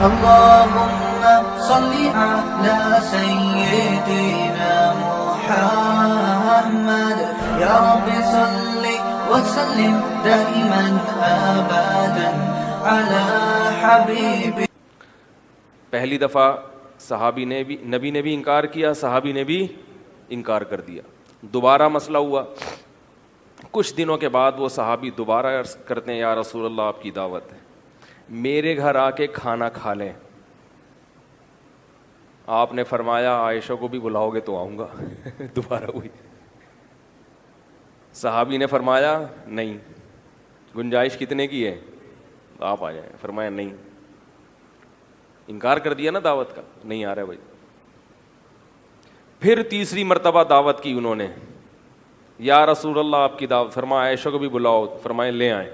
اللهم صل على سيدنا محمد يا رب صل وسلم دائما ابدا على حبيبك. پہلی دفعہ صحابی نے بھی نبی نے بھی انکار کیا, صحابی نے بھی انکار کر دیا. دوبارہ مسئلہ ہوا. کچھ دنوں کے بعد وہ صحابی دوبارہ عرض کرتے ہیں, یا رسول اللہ آپ کی دعوت ہے, میرے گھر آ کے کھانا کھا لیں. آپ نے فرمایا عائشہ کو بھی بلاؤ گے تو آؤں گا. دوبارہ ہوئی. صحابی نے فرمایا نہیں, گنجائش کتنے کی ہے, آپ آ جائیں. فرمایا نہیں, انکار کر دیا نا دعوت کا, نہیں آ رہا بھائی. پھر تیسری مرتبہ دعوت کی انہوں نے, یا رسول اللہ آپ کی دعوت. فرمایا عائشہ کو بھی بلاؤ. فرمائے لے آئیں.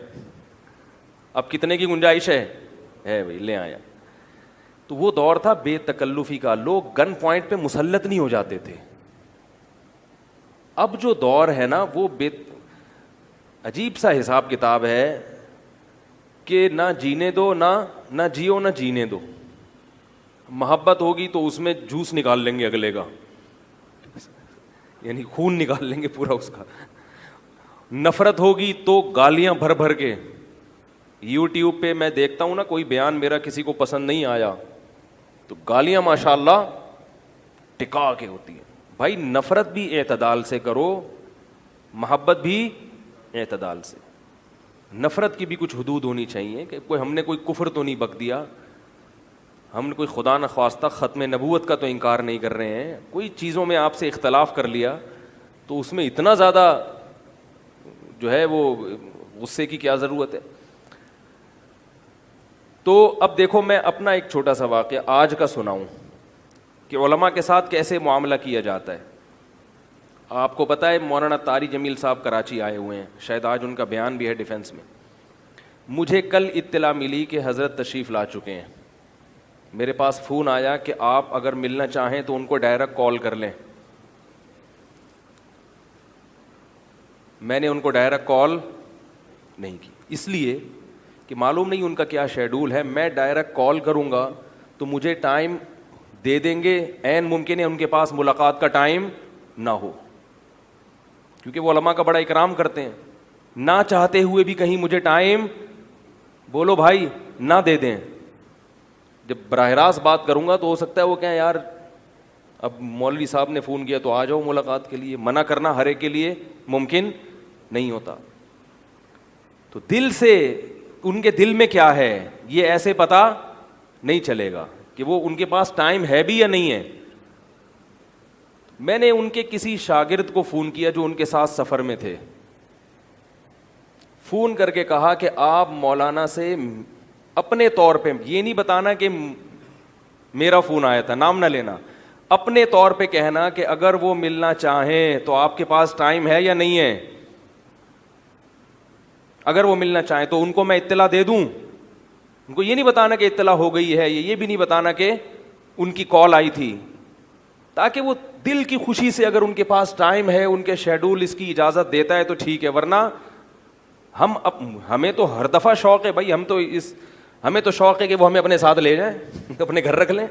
اب کتنے کی گنجائش ہے بھائی, لے آیا. تو وہ دور تھا بے تکلفی کا, لوگ گن پوائنٹ پہ مسلط نہیں ہو جاتے تھے. اب جو دور ہے نا وہ عجیب سا حساب کتاب ہے کہ نہ جینے دو, نہ جیو نہ جینے دو. محبت ہوگی تو اس میں جوس نکال لیں گے اگلے کا, یعنی خون نکال لیں گے پورا اس کا. نفرت ہوگی تو گالیاں بھر بھر کے. یوٹیوب پہ میں دیکھتا ہوں نا, کوئی بیان میرا کسی کو پسند نہیں آیا تو گالیاں ماشاءاللہ ٹکا کے ہوتی ہیں. بھائی نفرت بھی اعتدال سے کرو, محبت بھی اعتدال سے. نفرت کی بھی کچھ حدود ہونی چاہیے کہ ہم نے کوئی کفر تو نہیں بک دیا, ہم نے کوئی خدا نخواستہ ختم نبوت کا تو انکار نہیں کر رہے ہیں. کوئی چیزوں میں آپ سے اختلاف کر لیا تو اس میں اتنا زیادہ جو ہے وہ غصے کی کیا ضرورت ہے. تو اب دیکھو میں اپنا ایک چھوٹا سا واقعہ آج کا سناؤں کہ علماء کے ساتھ کیسے معاملہ کیا جاتا ہے. آپ کو پتہ ہے مولانا طاری جمیل صاحب کراچی آئے ہوئے ہیں, شاید آج ان کا بیان بھی ہے ڈیفنس میں. مجھے کل اطلاع ملی کہ حضرت تشریف لا چکے ہیں. میرے پاس فون آیا کہ آپ اگر ملنا چاہیں تو ان کو ڈائریکٹ کال کر لیں. میں نے ان کو ڈائریکٹ کال نہیں کی, اس لیے کہ معلوم نہیں ان کا کیا شیڈول ہے. میں ڈائریکٹ کال کروں گا تو مجھے ٹائم دے دیں گے, عین ممکن ہے ان کے پاس ملاقات کا ٹائم نہ ہو, کیونکہ وہ علماء کا بڑا اکرام کرتے ہیں. نہ چاہتے ہوئے بھی کہیں مجھے ٹائم بولو بھائی نہ دے دیں. جب براہ راست بات کروں گا تو ہو سکتا ہے وہ کہیں یار اب مولوی صاحب نے فون کیا تو آ جاؤ ملاقات کے لیے. منع کرنا ہر ایک کے لیے ممکن نہیں ہوتا. تو دل سے ان کے دل میں کیا ہے یہ ایسے پتہ نہیں چلے گا کہ وہ ان کے پاس ٹائم ہے بھی یا نہیں ہے. میں نے ان کے کسی شاگرد کو فون کیا جو ان کے ساتھ سفر میں تھے. فون کر کے کہا کہ آپ مولانا سے اپنے طور پہ, یہ نہیں بتانا کہ میرا فون آیا تھا, نام نہ لینا, اپنے طور پہ کہنا کہ اگر وہ ملنا چاہیں تو آپ کے پاس ٹائم ہے یا نہیں ہے. اگر وہ ملنا چاہیں تو ان کو میں اطلاع دے دوں. ان کو یہ نہیں بتانا کہ اطلاع ہو گئی ہے, یہ بھی نہیں بتانا کہ ان کی کال آئی تھی, تاکہ وہ دل کی خوشی سے اگر ان کے پاس ٹائم ہے, ان کے شیڈول اس کی اجازت دیتا ہے تو ٹھیک ہے, ورنہ ہمیں تو ہر دفعہ شوق ہے بھائی, ہمیں تو شوق ہے کہ وہ ہمیں اپنے ساتھ لے جائیں, اپنے گھر رکھ لیں.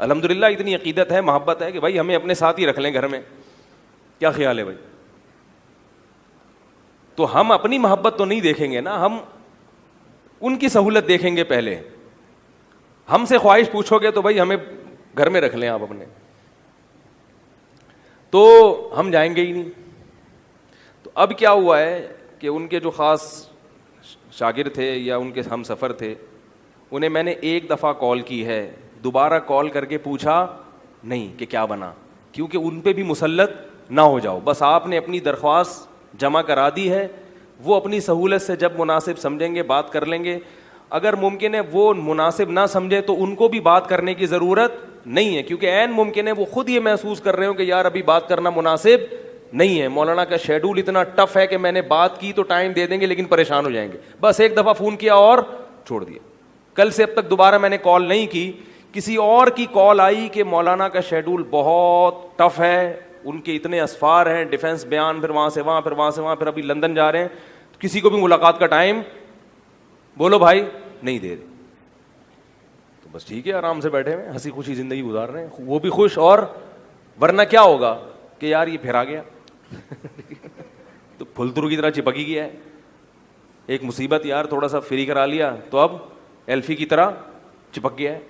الحمدللہ اتنی عقیدت ہے, محبت ہے کہ بھائی ہمیں اپنے ساتھ ہی رکھ لیں گھر میں. کیا خیال ہے بھائی؟ تو ہم اپنی محبت تو نہیں دیکھیں گے نا, ہم ان کی سہولت دیکھیں گے پہلے. ہم سے خواہش پوچھو گے تو بھائی ہمیں گھر میں رکھ لیں آپ اپنے, تو ہم جائیں گے ہی نہیں. تو اب کیا ہوا ہے کہ ان کے جو خاص شاگرد تھے یا ان کے ہم سفر تھے, انہیں میں نے ایک دفعہ کال کی ہے, دوبارہ کال کر کے پوچھا نہیں کہ کیا بنا, کیونکہ ان پہ بھی مسلط نہ ہو جاؤ. بس آپ نے اپنی درخواست جمع کرا دی ہے, وہ اپنی سہولت سے جب مناسب سمجھیں گے بات کر لیں گے. اگر ممکن ہے وہ مناسب نہ سمجھے تو ان کو بھی بات کرنے کی ضرورت نہیں ہے, کیونکہ عین ممکن ہے وہ خود یہ محسوس کر رہے ہو کہ یار ابھی بات کرنا مناسب نہیں ہے, مولانا کا شیڈول اتنا ٹف ہے کہ میں نے بات کی تو ٹائم دے دیں گے لیکن پریشان ہو جائیں گے. بس ایک دفعہ فون کیا اور چھوڑ دیا. کل سے اب تک دوبارہ میں نے کال نہیں کی. کسی اور کی کال آئی کہ مولانا کا شیڈول بہت ٹف ہے, ان کے اتنے اسفار ہیں, ڈیفنس بیان, پھر وہاں سے وہاں, پھر وہاں سے وہاں, پھر ابھی لندن جا رہے ہیں, کسی کو بھی ملاقات کا ٹائم بولو بھائی نہیں دے رہے. بس ٹھیک ہے, آرام سے بیٹھے ہوئے ہنسی خوشی زندگی گزار رہے ہیں, وہ بھی خوش. اور ورنہ کیا ہوگا کہ یار یہ پھر آ گیا تو پھلترو کی طرح چپک ہی گیا ہے. ایک مصیبت یار تھوڑا سا فری کرا لیا تو اب ایلفی کی طرح چپک گیا ہے.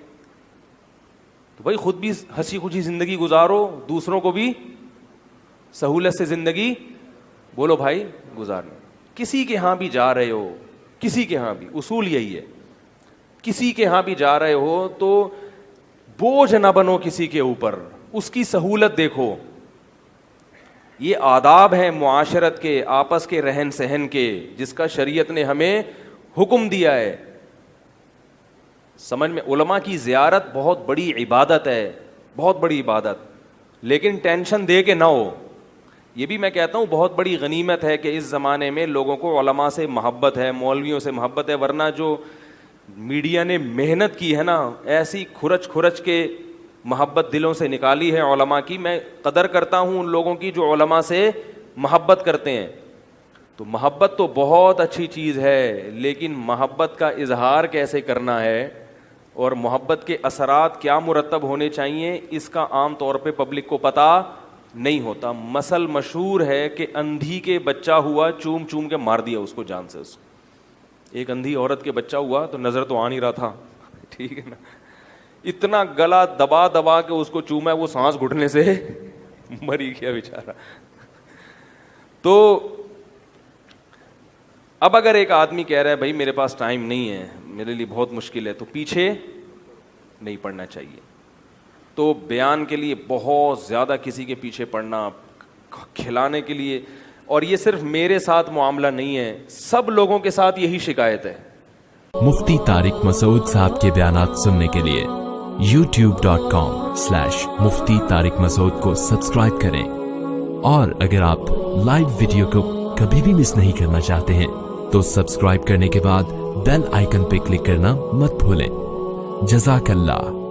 تو بھائی خود بھی ہنسی خوشی زندگی گزارو, دوسروں کو بھی سہولت سے زندگی بولو بھائی گزارنا. کسی کے ہاں بھی جا رہے ہو, کسی کے ہاں بھی, اصول یہی ہے, کسی کے ہاں بھی جا رہے ہو تو بوجھ نہ بنو کسی کے اوپر, اس کی سہولت دیکھو. یہ آداب ہیں معاشرت کے, آپس کے رہن سہن کے, جس کا شریعت نے ہمیں حکم دیا ہے. سمجھ میں, علماء کی زیارت بہت بڑی عبادت ہے, بہت بڑی عبادت, لیکن ٹینشن دے کے نہ ہو. یہ بھی میں کہتا ہوں بہت بڑی غنیمت ہے کہ اس زمانے میں لوگوں کو علماء سے محبت ہے, مولویوں سے محبت ہے. ورنہ جو میڈیا نے محنت کی ہے نا, ایسی کھرچ کھرچ کے محبت دلوں سے نکالی ہے علماء کی. میں قدر کرتا ہوں ان لوگوں کی جو علماء سے محبت کرتے ہیں. تو محبت تو بہت اچھی چیز ہے, لیکن محبت کا اظہار کیسے کرنا ہے اور محبت کے اثرات کیا مرتب ہونے چاہیے, اس کا عام طور پہ پبلک کو پتہ نہیں ہوتا. مثل مشہور ہے کہ اندھی کے بچہ ہوا, چوم چوم کے مار دیا اس کو جان سے. اس ایک اندھی عورت کے بچہ ہوا تو نظر تو آ نہیں رہا تھا, ٹھیک ہے نا, اتنا گلا دبا دبا کے اس کو چوما, وہ سانس گھٹنے سے مری گیا بیچارہ. تو اب اگر ایک آدمی کہہ رہا ہے بھائی میرے پاس ٹائم نہیں ہے, میرے لیے بہت مشکل ہے, تو پیچھے نہیں پڑنا چاہیے. تو بیان کے لیے بہت زیادہ کسی کے پیچھے پڑنا, کھلانے کے لیے, اور یہ صرف میرے ساتھ معاملہ نہیں ہے, سب لوگوں کے ساتھ یہی شکایت ہے. مفتی طارق مسعود صاحب کے بیانات سننے کے لیے youtube.com/مفتی طارق مسعود کو سبسکرائب کریں, اور اگر آپ لائیو ویڈیو کو کبھی بھی مس نہیں کرنا چاہتے ہیں تو سبسکرائب کرنے کے بعد بیل آئیکن پہ کلک کرنا مت بھولیں. جزاک اللہ.